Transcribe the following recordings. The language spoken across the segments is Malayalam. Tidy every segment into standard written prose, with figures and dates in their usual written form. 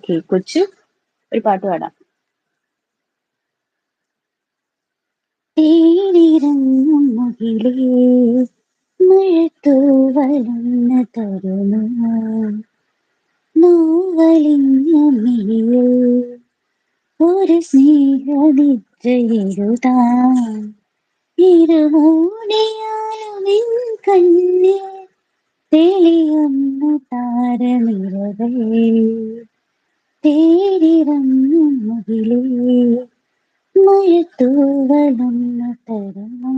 ഓക്കെ, കൊച്ചു ഒരു പാട്ട് പാടാം. തേനിറങ്ങും മുകിലേ മഴത്തൂവലെന്ന തരുണം നോവലിഞ്ഞ മിഴിയിൽ ഒരു സ്നേഹനിദ്രയെഴുതാൻ ഇരുമൂടിയാലും കണ്ണിൽ തെളിയുന്നു താരനിരവേ തേരിറങ്ങും മുകിലേ മഴത്തൂവലെന്ന തരുണം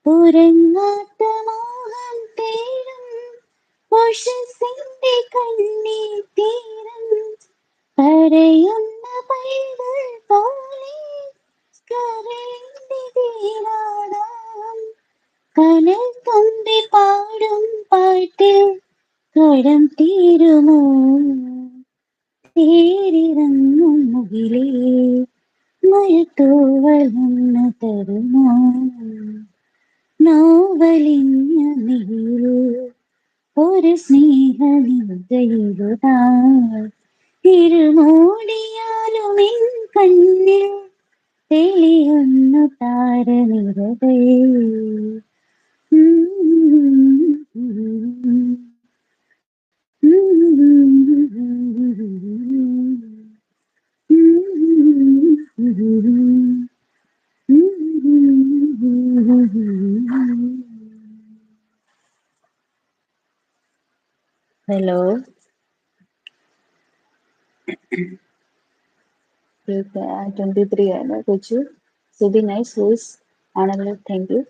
ഉറങ്ങാത്ത മോഹം തേടും ഉഷസ്സിന്റെ കണ്ണീർ തീരം കരയുന്ന പൈതൽ പോലെ കരളിന്റെ തീരാടാം കനൽ തുമ്പി പാടും പാട്ടിൽ കടം തീരുമോ തേരിറങ്ങും മുകിലേ മഴത്തൂവലെന്ന തരുമോ നോവലിഞ്ഞ നീരു ഒരു സ്നേഹനിദ്രയെഴുതാൻ ഇരുമൂടിയാലും എൻ കണ്ണിൽ തെളിയുന്നു താരനിരവേ ഹലോ, 23 ആണ് കൊച്ചു. സുബി നൈസ് വോയിസ് ആണല്ലോ, thank you.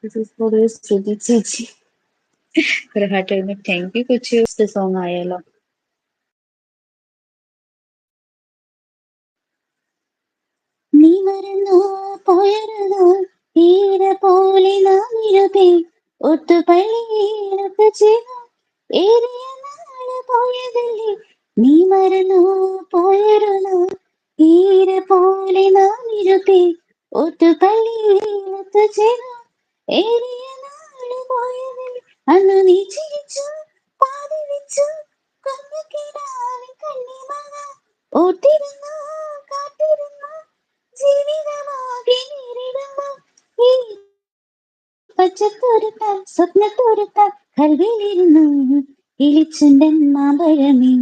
This is for you Shruti ചേച്ചി. ഒരു ഹാർട്ട് ആയിരുന്നു, താങ്ക് യു കൊച്ചു. സോങ് ആയാലോ? നീ മറന്നോ പോയരുതോ തീര പോലെ നാം ഇരുപേ ഒത്തുപള്ളിയിലൊക്കെ ചെയ്തു ഏറിയ നാള് പോയതല്ലേ. നീ മറന്നോ പോയരുതോ തീര പോലെ നാം ഇരുപേ ഒത്തുപള്ളിയിലൊക്കെ ചെയ്തു ഏറിയ നാള് പോയതല്ലേ. അന്ന് നീ ചിരിച്ചു പാതി വെച്ചു കൊന്നു കിടാവിൻ കണ്ണിമക ഓട്ടിരുന്നു കാത്തിരുന്നു ജീവിതമാകെ നേരിടുന്നു ഈ പച്ചത്തോരത്താൽ സ്വപ്നത്തോരത്താൽ കൽവിലിരുന്നു ഇളിച്ചുണ്ടൻ മാമ്പഴമേ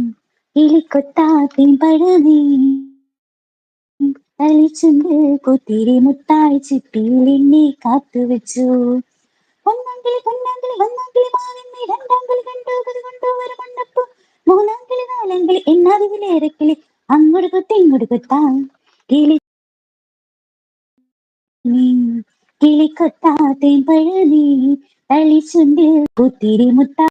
ഇളിക്കൊത്താത്തിൻ പഴമേ തളിച്ചുണ്ട് പുത്തിരി മുത്തായി ചിപ്പിയിൽ എന്നെ കാത്തുവെച്ചു. ഒന്നാങ്കിളി പൊന്നാങ്കിളി ഒന്നാങ്കിളി മാവിന്മേ രണ്ടാങ്കിളി കണ്ടു കൊണ്ടു ഒരു മണ്ണപ്പു മൂന്നാങ്കിളി നാലങ്കിളി എന്നതിലേറെക്കിളി അങ്ങോട്ട് കൊത്തി ഇങ്ങോട്ട് കൊത്താൻ കിളി കിളിക്കൊത്താത്തേൻ പഴമേ തളിച്ചുണ്ട് പുത്തിരി മുത്ത